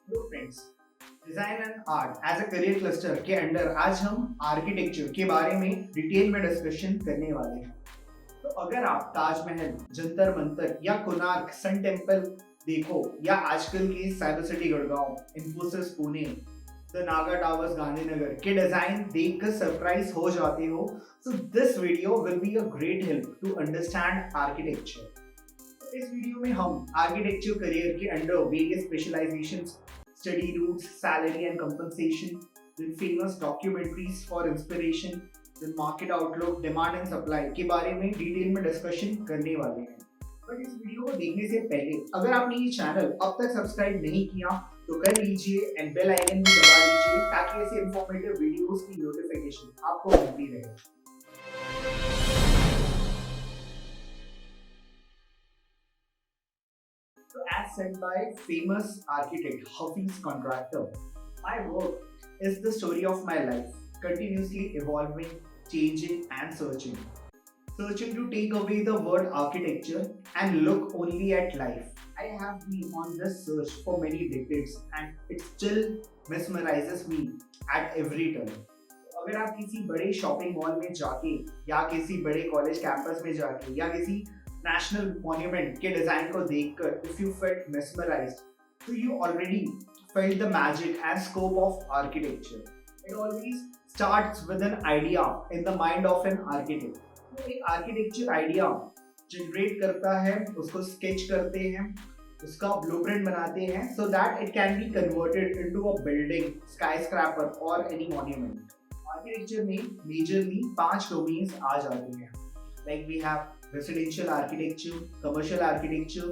Hello friends, design and art as a career cluster के under आज हम architecture के बारे में डिटेल में डिस्कशन करने वाले हैं। तो अगर आप ताजमहल, जंतर मंतर या कोणार्क सन टेम्पल देखो या आजकल के cyber city Gurgaon, Infosys Pune, the Naga towers Gandhinagar के डिजाइन देखकर सरप्राइज हो जाते हो, so this video will be a great help to understand architecture. तो इस वीडियो में हम आर्किटेक्चर करियर के under various specializations, study routes, salary and compensation, then famous documentaries for inspiration, then market outlook, demand and supply के बारे में detail में discussion करने वाले हैं। बट इस वीडियो को देखने से पहले अगर आपने ये चैनल अब तक सब्सक्राइब नहीं किया तो कर लीजिए एंड बेल आइकन भी दबा लीजिए ताकि ऐसे इंफॉर्मेटिव वीडियोस की नोटिफिकेशन आपको मिलती रहे। So, as said by famous architect Hafiz Contractor, my work is the story of my life, continuously evolving, changing, and searching. Searching to take away the word architecture and look only at life. I have been on this search for many decades and it still mesmerizes me at every turn. अगर आप किसी बड़े shopping mall में जाके या किसी बड़े college campus में जाके या किसी नेशनल मॉन्यूमेंट के डिजाइन को देखकर if you felt mesmerised, so you already felt the magic and scope of architecture. It always starts with an idea in the mind of an architect. तो एक architecture idea generate करता है, उसको sketch करते हैं, उसका ब्लूप्रिंट बनाते हैं so that it can be converted into a building, skyscraper or any monument. Architecture में मेजरली 5 डोमेन्स आ जाते हैं, like we have residential architecture, commercial architecture,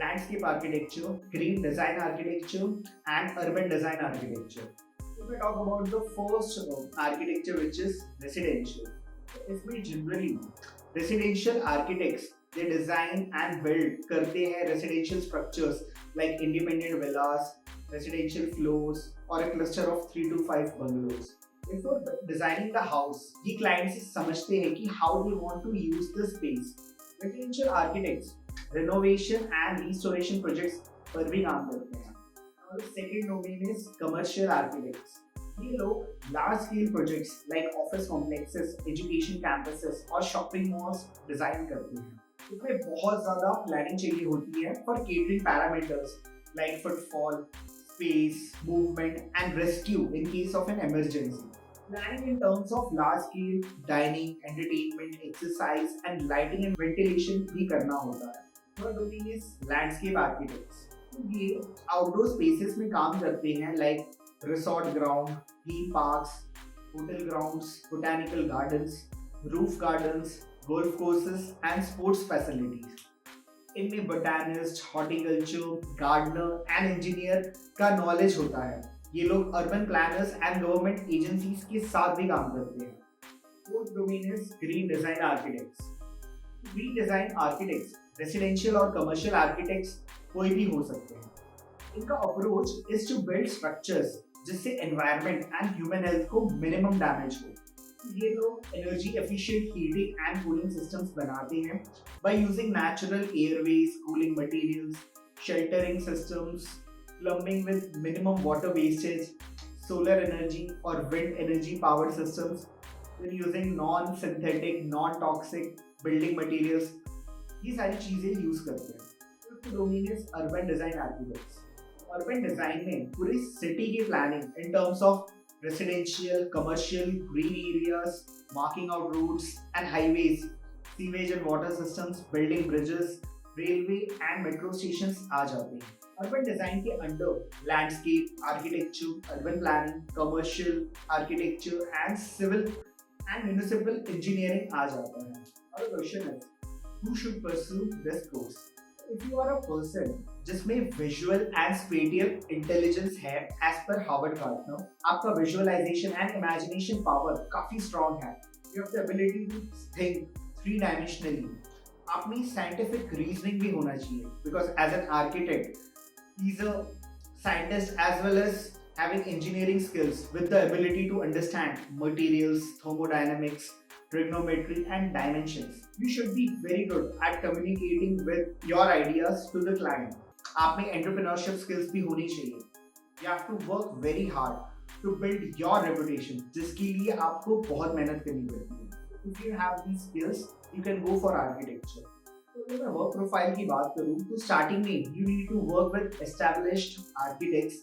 landscape architecture, green design architecture, and urban design architecture. If we talk about the first architecture, which is residential, इसमें generally residential architects they design and build करते हैं residential structures like independent villas, residential floors, or a cluster of 3 to 5 bungalows. Before designing the house, ये clients समझते हैं कि how they want to use the space. Residential architects renovation and restoration projects पर भी काम करते हैं. और second domain is commercial architects. ये लोग large scale projects like office complexes, education campuses और shopping malls डिजाइन करते हैं. इसमें बहुत ज़्यादा प्लानिंग चाहिए होती है for catering parameters like footfall, space, movement, and rescue in case of an emergency. Planning in terms of large scale dining, entertainment, exercise, and lighting and ventilation भी करना होता है. Third domain is landscape architects. ये outdoor spaces में काम करते हैं like resort ground, theme parks, hotel grounds, botanical gardens, roof gardens, golf courses, and sports facilities. इनमें botanist, horticulture, gardener and engineer का नॉलेज होता है. ये लोग urban planners and government agencies के साथ भी काम करते हैं. Fourth domain is green design architects. Green design architects residential और कमर्शियल आर्किटेक्ट्स कोई भी हो सकते हैं. इनका approach is to build structures जिससे एनवायरनमेंट एंड ह्यूमन हेल्थ को मिनिमम डैमेज हो. ये लोग energy efficient heating and cooling systems बनाते हैं by using natural airways, cooling materials, sheltering systems, plumbing with minimum water wastage, solar energy or wind energy powered systems, then using non-synthetic, non-toxic building materials. ये सारी चीजें use करते हैं. Fifth domain is urban design architects. Urban design में पूरी city की planning in terms of residential, commercial, green areas, marking out routes and highways, sewage and water systems, building bridges, railway and metro stations आ जाते हैं. Urban design के under landscape architecture, urban planning, commercial architecture and civil and municipal engineering आ जाता है. और question is who should pursue this course. If you are a person जिसमें visual and spatial intelligence है एज पर हार्वर्ड गार्टनर, आपका visualization and imagination power काफी strong है. You have the ability to think three dimensionally. आप में scientific reasoning भी होना चाहिए because as an architect he is a scientist as well as having engineering skills with the ability to understand materials, thermodynamics, trigonometry and dimensions. You should be very good at communicating with your ideas to the client. आप में entrepreneurship skills भी होनी चाहिए. You have to work very hard to build your reputation, जिसके लिए आपको बहुत मेहनत करनी पड़ती है. If you have these skills, you can go for architecture. तो अगर मैं वर्क प्रोफाइल की बात करूँ तो स्टार्टिंग में you need to work with established architects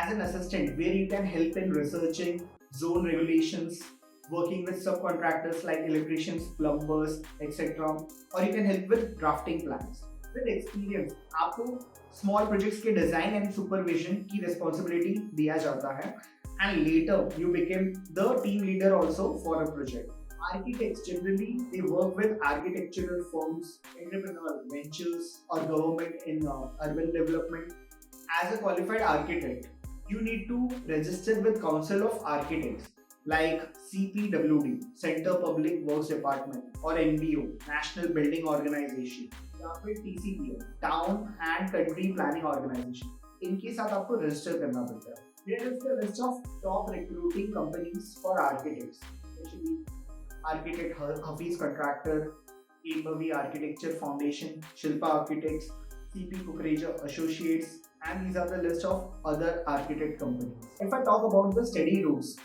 as an assistant where you can help in researching zone regulations, working with subcontractors like electricians, plumbers, etc. Or you can help with drafting plans. With experience, आपको small projects के design and supervision की responsibility दिया जाता है, and later you become the team leader also for a project. Architects generally they work with architectural firms, entrepreneurial ventures, or government in urban development. As a qualified architect, you need to register with Council of Architects like CPWD, Center Public Works Department, or NBO, National Building Organization, या फिर TCPO, Town and Country Planning Organization. इनके साथ आपको register करना पड़ता है. Here is the list of top recruiting companies for architects, especially Architect Hafiz Contractor, Aimbavi Architecture Foundation, Shilpa Architects, CP Kukreja Associates, and these are the list of other architect companies. If I talk about the study routes,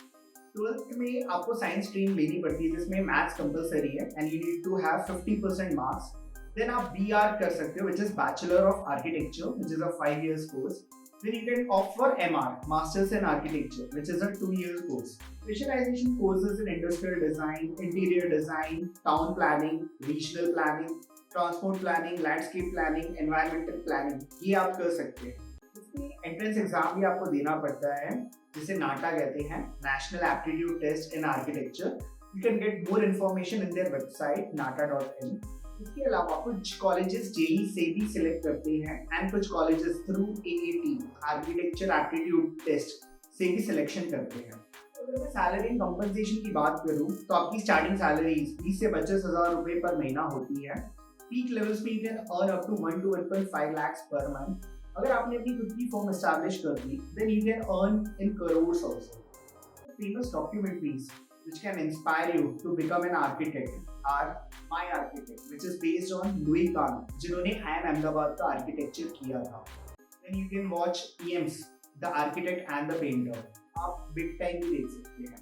12th में आपको science stream लेनी पड़ती है जिसमें maths compulsory है and you need to have 50% marks. Then आप BR कर सकते हो, which is Bachelor of Architecture, which is a 5 years course. Then you can opt for MR, Masters in Architecture, which is a 2 years course. Specialization courses in industrial design, interior design, town planning, regional planning, transport planning, landscape planning, environmental planning, ये आप कर सकते हैं. इसमें entrance exam भी आपको देना पड़ता है जिसे नाटा कहते हैं, national aptitude test in architecture. You can get more information in their website nata.in. इसके अलावा कुछ कॉलेजेस जेई से भी सिलेक्ट करते हैं एंड कुछ colleges through AAT architecture aptitude test से भी सिलेक्शन करते हैं. अगर मैं सैलरी एंड कंपनसेशन की बात करूं तो आपकी स्टार्टिंग सैलरीज 20 से 25,000 रुपए पर महीना होती है. पीक लेवल्स पे you can earn up to 1 to 1.5 lakhs पर मंथ. अगर आपने अपनी खुद की फर्म एस्टैब्लिश कर दी then you can earn in crores also. Famous documentaries which can inspire you to become an architect are My Architect, which is based on Louis Kahn, जिन्होंने IIM अहमदाबाद का आर्किटेक्चर किया था. Then you can watch EMS, The Architect and the Painter. आप big time भी देख सकते हैं.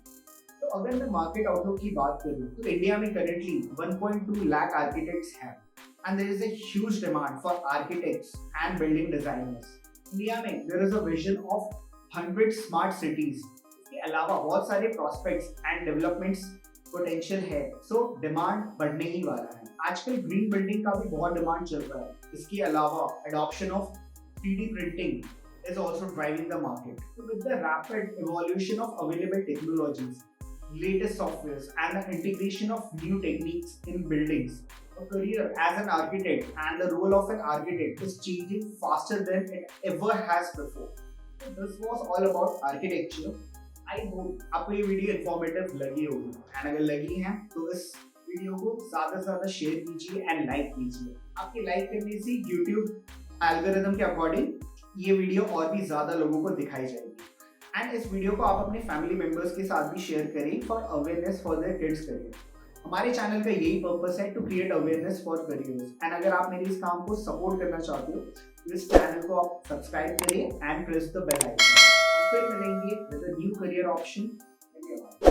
तो अगर मैं मार्केट आउटलुक की बात करूँ तो इंडिया में करेंटली 1.2 लाख आर्किटेक्ट्स हैं and there is a huge demand for architects and building designers. India में there is a vision of 100 smart cities. इसके अलावा बहुत सारे prospects and developments पोटेंशियल है, सो डिमांड बढ़ने ही वाला है. आजकल ग्रीन बिल्डिंग का भी बहुत डिमांड चल रहा है. इसके अलावा adoption of 3D printing is also driving the market. So with the rapid evolution of available technologies, latest softwares and the integration of new techniques in buildings, a career as an architect and the role of an architect is changing faster than it ever has before. So this was all about architecture. I hope आपको ये video informative लगी होगी and अगर लगी है तो इस video को ज़्यादा से ज़्यादा शेयर कीजिए एंड लाइक कीजिए. आपके लाइक करने से यूट्यूब एल्गोरिथम के अकॉर्डिंग ये वीडियो और भी ज़्यादा लोगों को दिखाई जाएगी. एंड इस वीडियो को आप अपने फैमिली मेम्बर्स के साथ भी शेयर करें for awareness for their kids career. हमारे चैनल का यही पर्पस है to create awareness for careers. And अगर आप मेरे इस काम को सपोर्ट करना चाहते हो तो इस चैनल को आप सब्सक्राइब करिए and press the bell icon. फिर मिलेंगे with a new career option. धन्यवाद.